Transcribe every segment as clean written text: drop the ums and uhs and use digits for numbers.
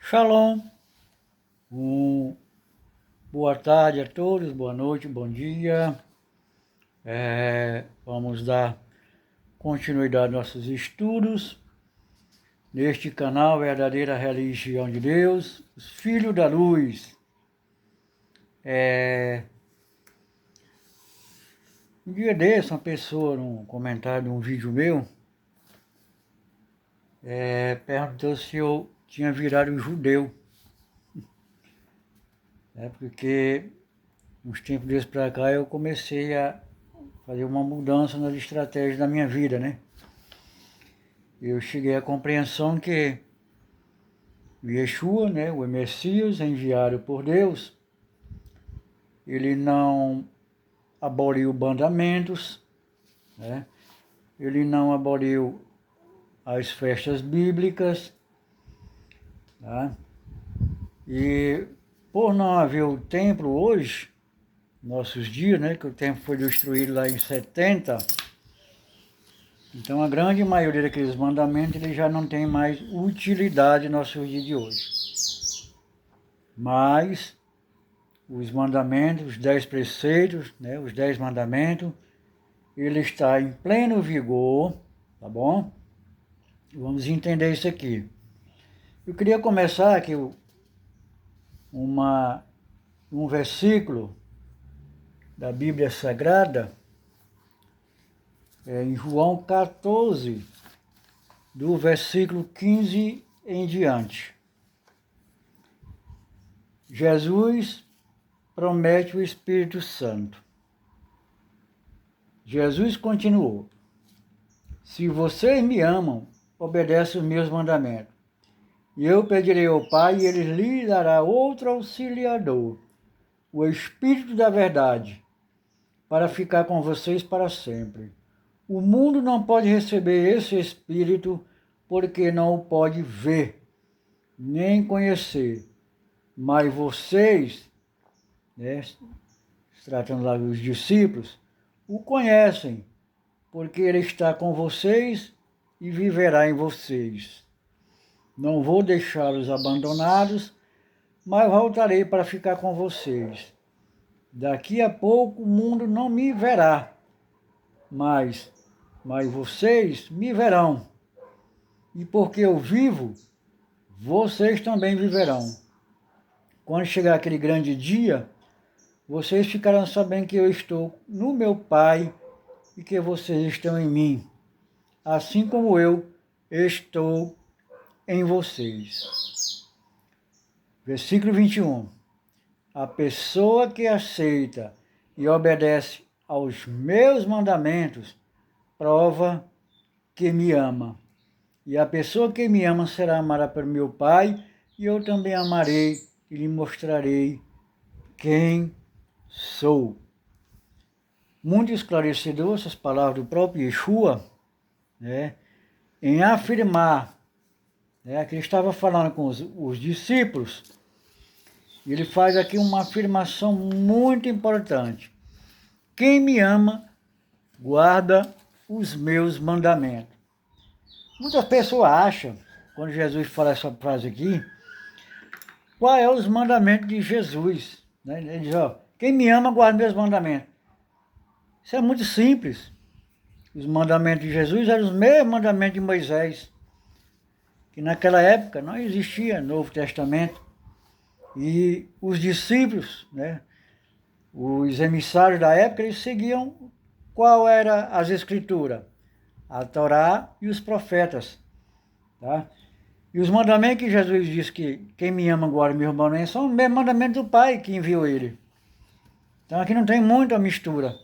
Shalom, boa tarde a todos, boa noite, bom dia. Vamos dar continuidade aos nossos estudos neste canal Verdadeira Religião de Deus, os Filhos da Luz. Um dia desse, uma pessoa, num comentário de um vídeo meu, perguntou se eu tinha virado judeu. Porque uns tempos desses para cá eu comecei a fazer uma mudança nas estratégias da minha vida, né? Eu cheguei à compreensão que Yeshua, né, o Messias enviado por Deus, ele não aboliu mandamentos, né? Ele não aboliu as festas bíblicas, tá? E por não haver o templo hoje, nossos dias, né, que o templo foi destruído lá em 70, então a grande maioria daqueles mandamentos ele já não tem mais utilidade nos nossos dias de hoje. Mas os mandamentos, os 10 preceitos, né, os 10 mandamentos, ele está em pleno vigor, tá bom? Vamos entender isso aqui. Eu queria começar aqui um versículo da Bíblia Sagrada, em João 14, do versículo 15 em diante. Jesus promete o Espírito Santo. Jesus continuou: se vocês me amam, obedecem os meus mandamentos. E eu pedirei ao Pai, e ele lhe dará outro auxiliador, o Espírito da Verdade, para ficar com vocês para sempre. O mundo não pode receber esse Espírito, porque não o pode ver, nem conhecer. Mas vocês, né, se tratando lá dos discípulos, o conhecem, porque ele está com vocês e viverá em vocês. Não vou deixá-los abandonados, mas voltarei para ficar com vocês. Daqui a pouco o mundo não me verá, mas vocês me verão. E porque eu vivo, vocês também viverão. Quando chegar aquele grande dia, vocês ficarão sabendo que eu estou no meu Pai e que vocês estão em mim, assim como eu estou em vocês. Versículo 21. A pessoa que aceita e obedece aos meus mandamentos prova que me ama. E a pessoa que me ama será amada pelo meu Pai, e eu também amarei e lhe mostrarei quem sou. Muito esclarecedor essas palavras do próprio Yeshua, né, em afirmar, né, que ele estava falando com os discípulos. Ele faz aqui uma afirmação muito importante. Quem me ama, guarda os meus mandamentos. Muitas pessoas acham, quando Jesus fala essa frase aqui, qual é os mandamentos de Jesus. Né? Ele diz, ó, quem me ama, guarda meus mandamentos. Isso é muito simples. Os mandamentos de Jesus eram os mesmos mandamentos de Moisés, que naquela época não existia Novo Testamento. E os discípulos, né, os emissários da época, eles seguiam qual era as escrituras? A Torá e os profetas. Tá? E os mandamentos que Jesus disse que quem me ama guarda meus mandamentos são os mesmos mandamentos do Pai que enviou ele. Então aqui não tem muita mistura.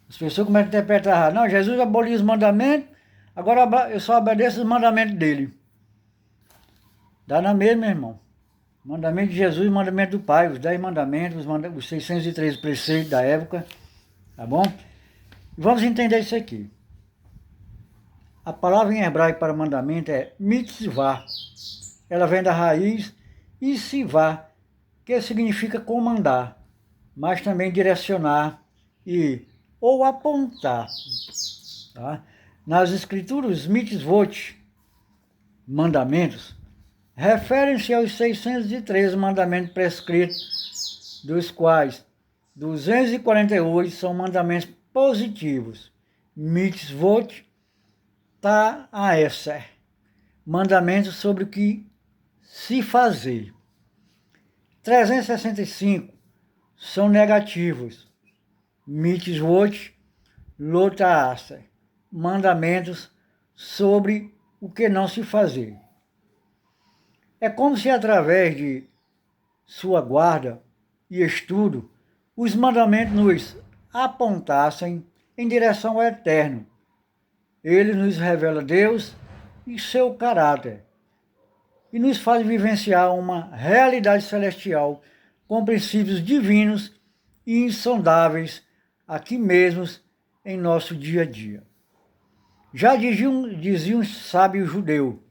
As pessoas começam a interpretar, não, Jesus aboliu os mandamentos, agora eu só obedeço os mandamentos dele. Dá na mesma, irmão. Mandamento de Jesus e mandamento do Pai, os 10 mandamentos, os 613 preceitos da época, tá bom? Vamos entender isso aqui. A palavra em hebraico para mandamento é mitzvah. Ela vem da raiz isivá, que significa comandar, mas também direcionar ou apontar. Tá? Nas escrituras, mitzvot, mandamentos, referem-se aos 613 mandamentos prescritos, dos quais 248 são mandamentos positivos, mitzvot ta'aser, mandamentos sobre o que se fazer. 365 são negativos, mitzvot lo ta'aser, mandamentos sobre o que não se fazer. É como se através de sua guarda e estudo, os mandamentos nos apontassem em direção ao eterno. Ele nos revela Deus e seu caráter, e nos faz vivenciar uma realidade celestial com princípios divinos e insondáveis aqui mesmos em nosso dia a dia. Já dizia um sábio judeu: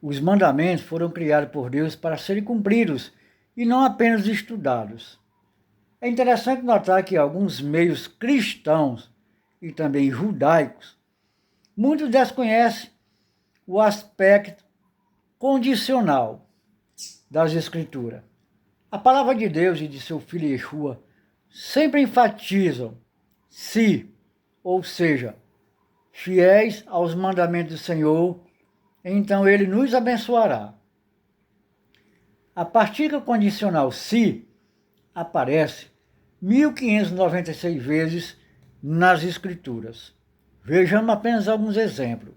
os mandamentos foram criados por Deus para serem cumpridos e não apenas estudados. É interessante notar que alguns meios cristãos e também judaicos, muitos desconhecem o aspecto condicional das Escrituras. A palavra de Deus e de seu Filho Yeshua sempre enfatizam se, ou seja, fiéis aos mandamentos do Senhor, então Ele nos abençoará. A partícula condicional se aparece 1596 vezes nas Escrituras. Vejamos apenas alguns exemplos.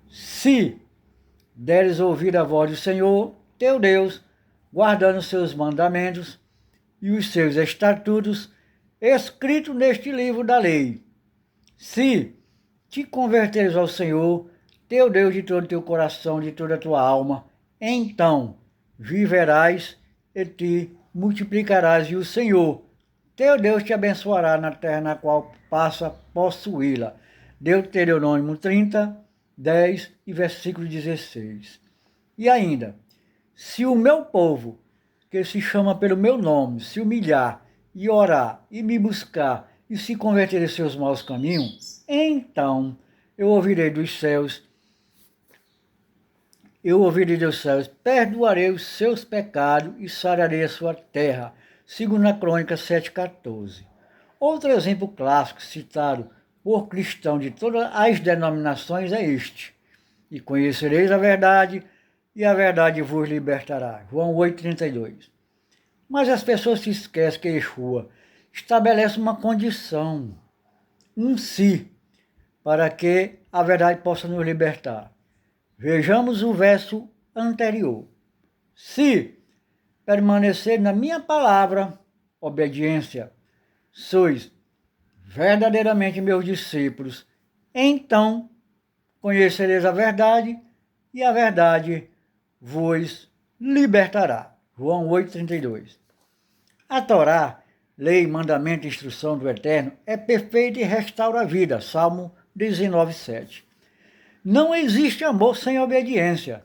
Se deres ouvir a voz do Senhor, teu Deus, guardando os seus mandamentos e os seus estatutos, escritos neste livro da lei. Se te converteres ao Senhor, teu Deus, de todo o teu coração, de toda a tua alma, então viverás e te multiplicarás, e o Senhor, teu Deus, te abençoará na terra na qual passa a possuí-la. Deuteronômio 30, 10 e versículo 16. E ainda, se o meu povo, que se chama pelo meu nome, se humilhar e orar e me buscar e se converter em seus maus caminhos, então eu ouvirei dos céus, perdoarei os seus pecados e sararei a sua terra. Segundo a Crônica 7,14. Outro exemplo clássico citado por cristãos de todas as denominações é este: e conhecereis a verdade, e a verdade vos libertará. João 8,32. Mas as pessoas se esquecem que Yeshua estabelece uma condição, um se, para que a verdade possa nos libertar. Vejamos o verso anterior. Se permanecer na minha palavra, obediência, sois verdadeiramente meus discípulos, então conhecereis a verdade e a verdade vos libertará. João 8,32. A Torá, lei, mandamento e instrução do Eterno, é perfeita e restaura a vida. Salmo 19,7. Não existe amor sem obediência.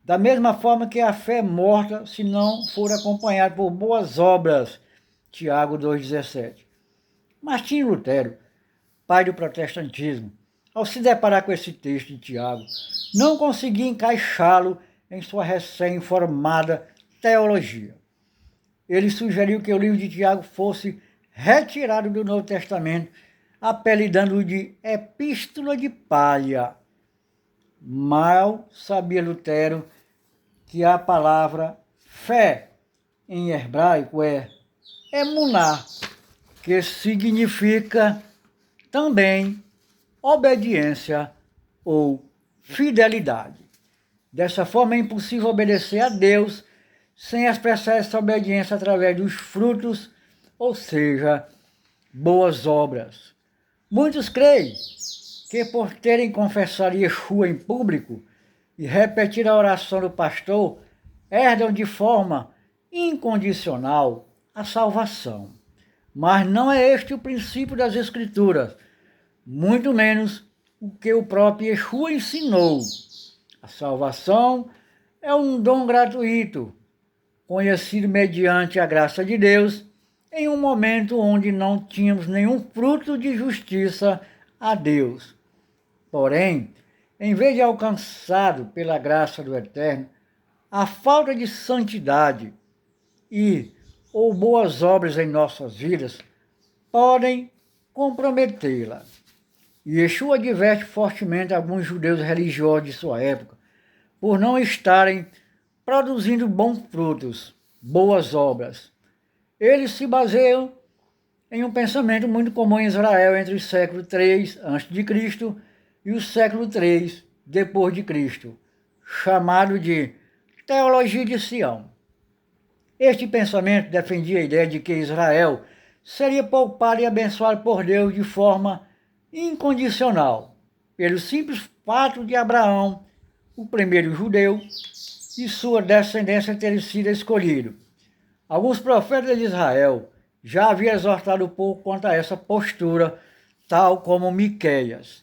Da mesma forma que a fé é morta se não for acompanhada por boas obras. Tiago 2,17. Martinho Lutero, pai do protestantismo, ao se deparar com esse texto de Tiago, não conseguia encaixá-lo em sua recém-formada teologia. Ele sugeriu que o livro de Tiago fosse retirado do Novo Testamento, apelidando-o de Epístola de Palha. Mal sabia Lutero que a palavra fé em hebraico é emuná, que significa também obediência ou fidelidade. Dessa forma, é impossível obedecer a Deus sem expressar essa obediência através dos frutos, ou seja, boas obras. Muitos creem que por terem confessado Yeshua em público e repetir a oração do pastor, herdam de forma incondicional a salvação. Mas não é este o princípio das Escrituras, muito menos o que o próprio Yeshua ensinou. A salvação é um dom gratuito, conhecido mediante a graça de Deus, em um momento onde não tínhamos nenhum fruto de justiça a Deus. Porém, em vez de alcançado pela graça do Eterno, a falta de santidade e ou boas obras em nossas vidas podem comprometê-la. E Yeshua adverte fortemente alguns judeus religiosos de sua época por não estarem produzindo bons frutos, boas obras. Eles se baseiam em um pensamento muito comum em Israel entre o século III a.C. e o século III depois de Cristo, chamado de teologia de Sião. Este pensamento defendia a ideia de que Israel seria poupado e abençoado por Deus de forma incondicional, pelo simples fato de Abraão, o primeiro judeu, e sua descendência terem sido escolhidos. Alguns profetas de Israel já haviam exortado o povo quanto a essa postura, tal como Miqueias.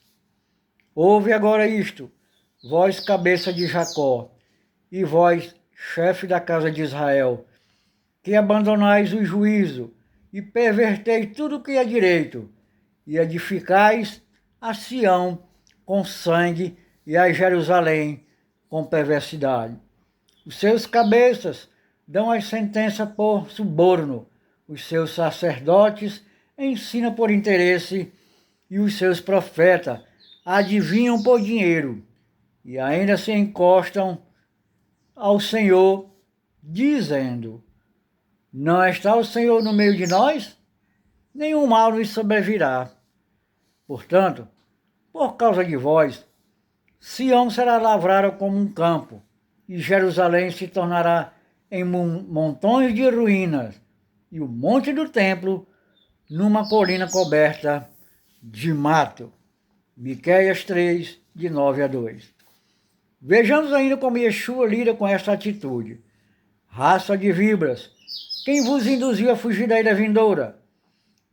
Ouve agora isto, vós cabeça de Jacó, e vós, chefe da casa de Israel, que abandonais o juízo e perverteis tudo o que é direito, e edificais a Sião com sangue e a Jerusalém com perversidade. Os seus cabeças dão a sentença por suborno, os seus sacerdotes ensinam por interesse e os seus profetas adivinham por dinheiro e ainda se encostam ao Senhor, dizendo: não está o Senhor no meio de nós? Nenhum mal nos sobrevirá. Portanto, por causa de vós, Sião será lavrada como um campo, e Jerusalém se tornará em montões de ruínas, e o monte do templo numa colina coberta de mato. Miqueias 3, de 9 a 2. Vejamos ainda como Yeshua lida com esta atitude. Raça de víboras, quem vos induziu a fugir da ira vindoura?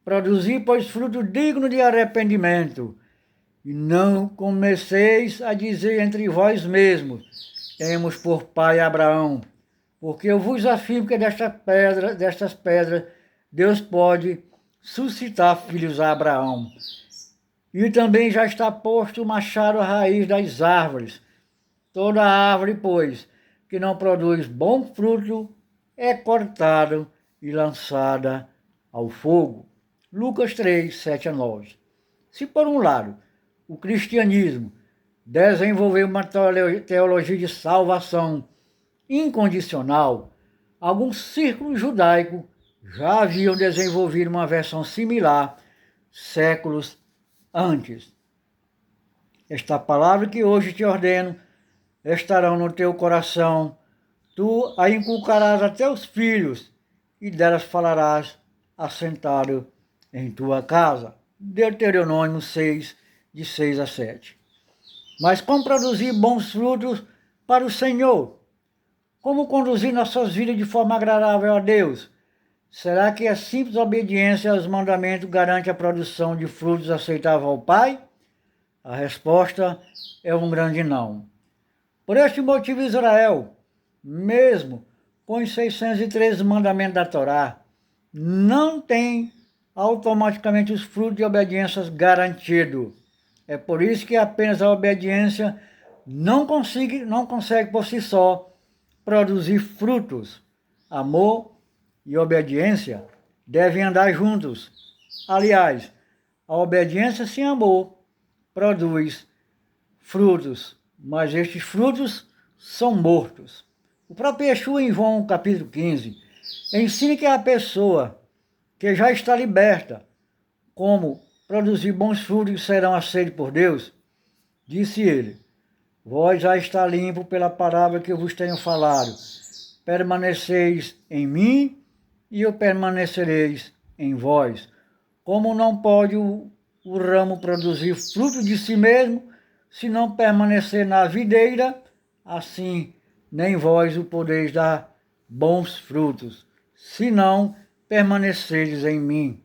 Produzi, pois, fruto digno de arrependimento, e não comeceis a dizer entre vós mesmos: temos por pai Abraão, porque eu vos afirmo que destas pedras Deus pode suscitar filhos a Abraão. E também já está posto o machado à raiz das árvores. Toda árvore, pois, que não produz bom fruto, é cortada e lançada ao fogo. Lucas 3, 7 a 9. Se por um lado o cristianismo desenvolveu uma teologia de salvação incondicional, alguns círculos judaicos já haviam desenvolvido uma versão similar séculos antes. Esta palavra que hoje te ordeno estarão no teu coração, tu a inculcarás a teus filhos, e delas falarás assentado em tua casa. Deuteronômio 6, de 6 a 7. Mas como produzir bons frutos para o Senhor? Como conduzir nossas vidas de forma agradável a Deus? Será que a simples obediência aos mandamentos garante a produção de frutos aceitáveis ao Pai? A resposta é um grande não. Por este motivo, Israel, mesmo com os 613 mandamentos da Torá, não tem automaticamente os frutos de obediência garantidos. É por isso que apenas a obediência não consegue por si só produzir frutos. Amor e obediência devem andar juntos. Aliás, a obediência sem amor produz frutos, mas estes frutos são mortos. O próprio Yeshua, em João capítulo 15, ensina que a pessoa que já está liberta, como produzir bons frutos que serão aceitos por Deus, disse ele: vós já está limpo pela palavra que eu vos tenho falado. Permaneceis em mim e eu permanecereis em vós. Como não pode o ramo produzir fruto de si mesmo, se não permanecer na videira, assim nem vós o podeis dar bons frutos, se não permaneceres em mim.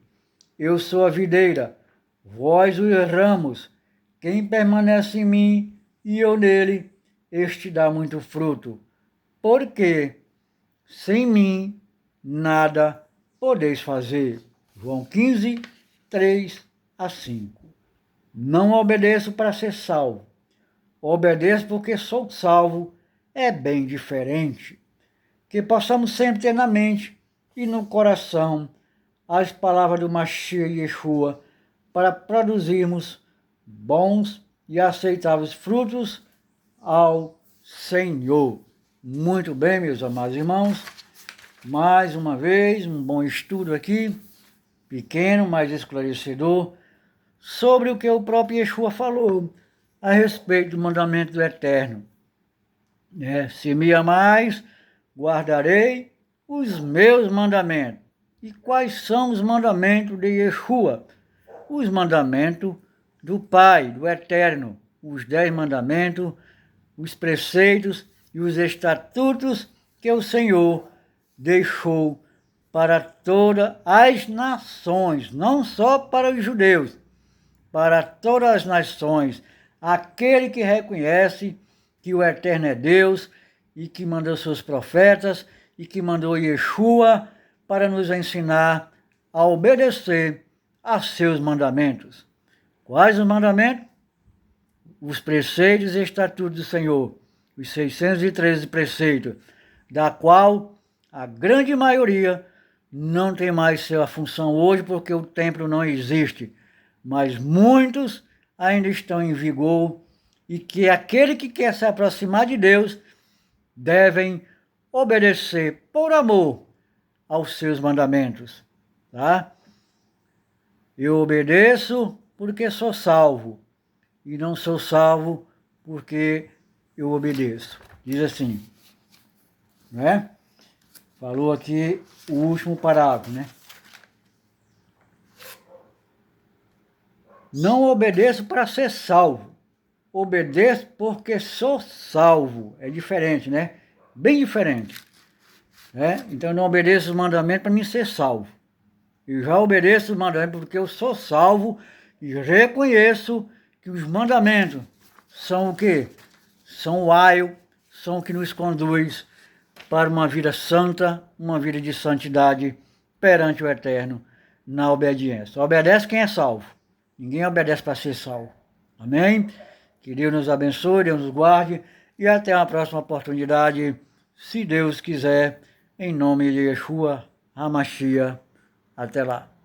Eu sou a videira, vós os ramos. Quem permanece em mim e eu nele, este dá muito fruto. Porque sem mim nada podeis fazer. João 15, 3 a 5. Não obedeço para ser salvo. Obedeço porque sou salvo é bem diferente. Que possamos sempre ter na mente e no coração as palavras do Mashiach Yeshua para produzirmos bons e aceitáveis frutos ao Senhor. Muito bem, meus amados irmãos, mais uma vez um bom estudo aqui, pequeno, mas esclarecedor, sobre o que o próprio Yeshua falou a respeito do mandamento do Eterno. Se me amais, guardarei os meus mandamentos. E quais são os mandamentos de Yeshua? Os mandamentos do Pai, do Eterno, os 10 mandamentos, os preceitos e os estatutos que o Senhor deixou para todas as nações, não só para os judeus, para todas as nações, aquele que reconhece que o Eterno é Deus e que mandou seus profetas e que mandou Yeshua para nos ensinar a obedecer a seus mandamentos. Quais os mandamentos? Os preceitos e estatutos do Senhor, os 613 preceitos, da qual a grande maioria não tem mais sua função hoje porque o templo não existe, mas muitos ainda estão em vigor e que aquele que quer se aproximar de Deus devem obedecer por amor aos seus mandamentos, tá? Eu obedeço porque sou salvo e não sou salvo porque eu obedeço. Diz assim, né? Falou aqui o último parágrafo, né? Não obedeço para ser salvo. Obedeço porque sou salvo. É diferente, né? Bem diferente. Então eu não obedeço os mandamentos para mim ser salvo. Eu já obedeço os mandamentos porque eu sou salvo e reconheço que os mandamentos são o quê? São o aio, são o que nos conduz para uma vida santa, uma vida de santidade perante o Eterno na obediência. Obedece quem é salvo. Ninguém obedece para ser salvo. Amém? Que Deus nos abençoe, Deus nos guarde e até a próxima oportunidade, se Deus quiser, em nome de Yeshua HaMashiach. Até lá.